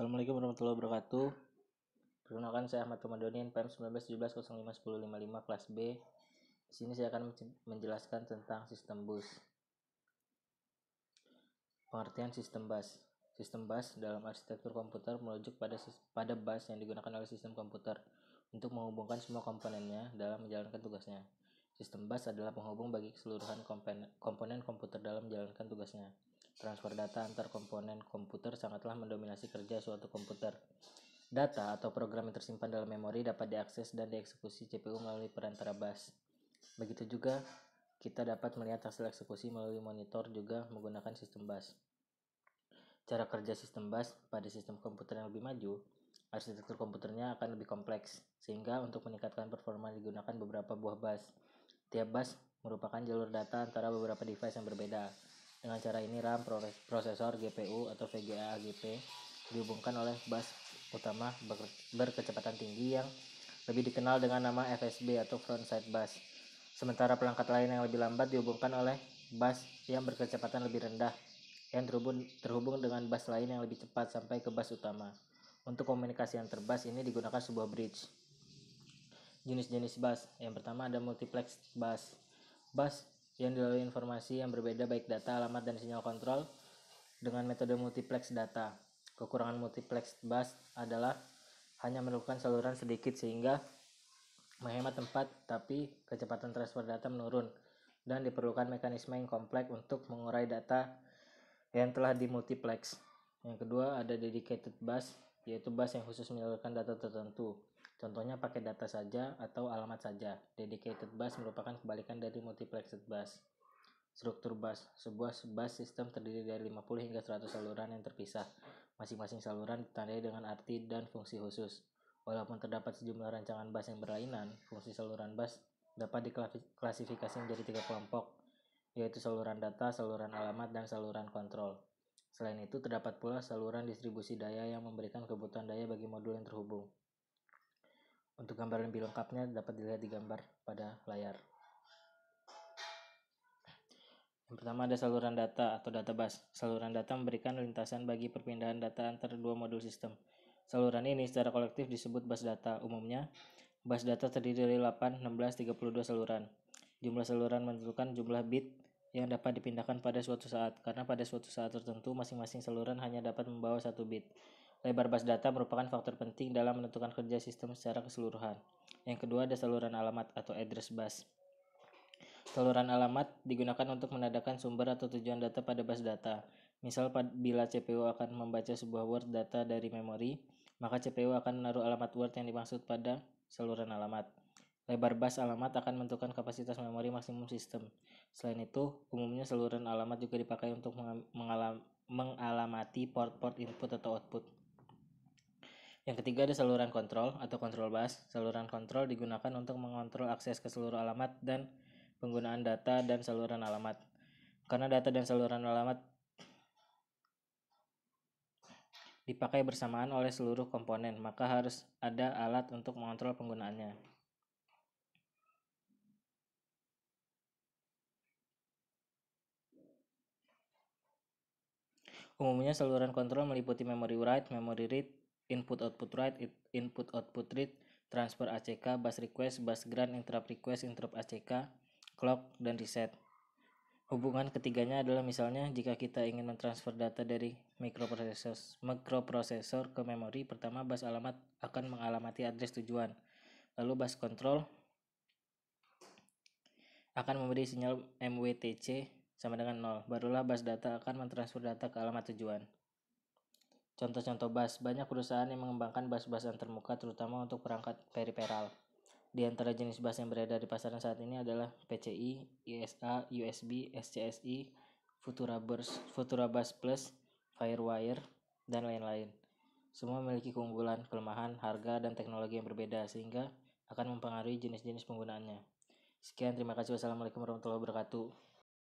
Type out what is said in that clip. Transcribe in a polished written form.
Assalamualaikum warahmatullahi wabarakatuh. Perkenalkan, saya Ahmad Ramadan, PM 1917051055 kelas B. Di sini saya akan menjelaskan tentang sistem bus. Pengertian sistem bus. Sistem bus dalam arsitektur komputer merujuk pada bus yang digunakan oleh sistem komputer untuk menghubungkan semua komponennya dalam menjalankan tugasnya. Sistem bus adalah penghubung bagi keseluruhan komponen komputer dalam menjalankan tugasnya. Transfer data antar komponen komputer sangatlah mendominasi kerja suatu komputer. Data atau program yang tersimpan dalam memori dapat diakses dan dieksekusi CPU melalui perantara bus. Begitu juga kita dapat melihat hasil eksekusi melalui monitor juga menggunakan sistem bus. Cara kerja sistem bus pada sistem komputer yang lebih maju, arsitektur komputernya akan lebih kompleks, sehingga untuk meningkatkan performa digunakan beberapa buah bus. Tiap bus merupakan jalur data antara beberapa device yang berbeda. Dengan cara ini RAM, prosesor, GPU atau VGA AGP dihubungkan oleh bus utama berkecepatan tinggi yang lebih dikenal dengan nama FSB atau frontside bus. Sementara perangkat lain yang lebih lambat dihubungkan oleh bus yang berkecepatan lebih rendah yang terhubung dengan bus lain yang lebih cepat sampai ke bus utama. Untuk komunikasi antar bus ini digunakan sebuah bridge. Jenis-jenis bus. Yang pertama ada multiplex bus. Bus yang dilalui informasi yang berbeda baik data, alamat, dan sinyal kontrol dengan metode multiplex data. Kekurangan multiplex bus adalah hanya memerlukan saluran sedikit sehingga menghemat tempat, tapi kecepatan transfer data menurun dan diperlukan mekanisme yang kompleks untuk mengurai data yang telah dimultiplex. Yang kedua ada dedicated bus, yaitu bus yang khusus menyalurkan data tertentu. Contohnya pakai data saja atau alamat saja. Dedicated bus merupakan kebalikan dari multiplexed bus. Struktur bus. Sebuah bus sistem terdiri dari 50 hingga 100 saluran yang terpisah. Masing-masing saluran ditandai dengan arti dan fungsi khusus. Walaupun terdapat sejumlah rancangan bus yang berlainan, fungsi saluran bus dapat diklasifikasi menjadi 3 kelompok, yaitu saluran data, saluran alamat, dan saluran kontrol. Selain itu, terdapat pula saluran distribusi daya yang memberikan kebutuhan daya bagi modul yang terhubung. Untuk gambar lebih lengkapnya dapat dilihat di gambar pada layar. Yang pertama ada saluran data atau data bus. Saluran data memberikan lintasan bagi perpindahan data antar dua modul sistem. Saluran ini secara kolektif disebut bus data. Umumnya, bus data terdiri dari 8, 16, 32 saluran. Jumlah saluran menentukan jumlah bit yang dapat dipindahkan pada suatu saat, karena pada suatu saat tertentu masing-masing saluran hanya dapat membawa 1 bit. Lebar bus data merupakan faktor penting dalam menentukan kerja sistem secara keseluruhan. Yang kedua ada saluran alamat atau address bus. Saluran alamat digunakan untuk menandakan sumber atau tujuan data pada bus data. Misal bila CPU akan membaca sebuah word data dari memori, maka CPU akan menaruh alamat word yang dimaksud pada saluran alamat. Lebar bus alamat akan menentukan kapasitas memori maksimum sistem. Selain itu, umumnya saluran alamat juga dipakai untuk mengalamati port-port input atau output. Yang ketiga ada saluran kontrol atau control bus. Saluran kontrol digunakan untuk mengontrol akses ke seluruh alamat dan penggunaan data dan saluran alamat. Karena data dan saluran alamat dipakai bersamaan oleh seluruh komponen, maka harus ada alat untuk mengontrol penggunaannya. Umumnya saluran kontrol meliputi memory write, memory read, input-output write, input-output read, transfer ACK, bus request, bus grant, interrupt request, interrupt ACK, clock, dan reset. Hubungan ketiganya adalah misalnya jika kita ingin mentransfer data dari mikroprosesor ke memori, pertama bus alamat akan mengalamati address tujuan. Lalu bus control akan memberi sinyal MWTC sama dengan 0. Barulah bus data akan mentransfer data ke alamat tujuan. Contoh-contoh bus. Banyak perusahaan yang mengembangkan bus-bus antarmuka terutama untuk perangkat periferal. Di antara jenis bus yang beredar di pasaran saat ini adalah PCI, ISA, USB, SCSI, Futurabus Plus, Firewire, dan lain-lain. Semua memiliki keunggulan, kelemahan, harga, dan teknologi yang berbeda sehingga akan mempengaruhi jenis-jenis penggunaannya. Sekian, terima kasih. Wassalamualaikum warahmatullahi wabarakatuh.